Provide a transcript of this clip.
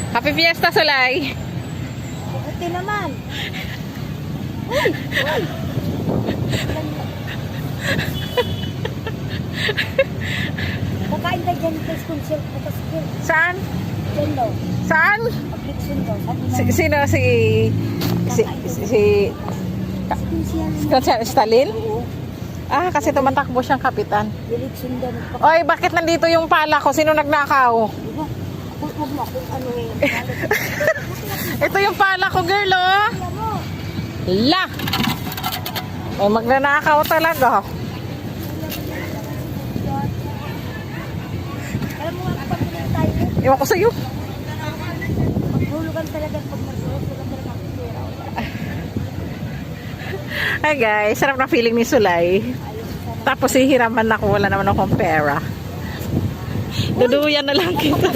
Happy Fiesta, Sulay! Buti naman. Uy! Uy! Kakain ka dyan sa school shell. Saan? Dyan daw. Saan? Pag-kitchen daw. Sino si Stalin? Oo. Ah, kasi tumatakbo siyang kapitan. Direksyon daw. Oy, bakit nandito yung pala ko? Sino nagnakaw? Diba? Huwag mo akong ano eh. Ito yung pala ko, girl, oh. Alam mo. La! May magnanakaw talaga. Alam mo nga pag tayo. Iwan ko sa'yo. Maghulugan talaga pag maghulugan talaga ang pera. Hi guys, sarap na feeling ni Sulay. Tapos hihiraman ako, wala naman akong pera. Duduyan na lang kita.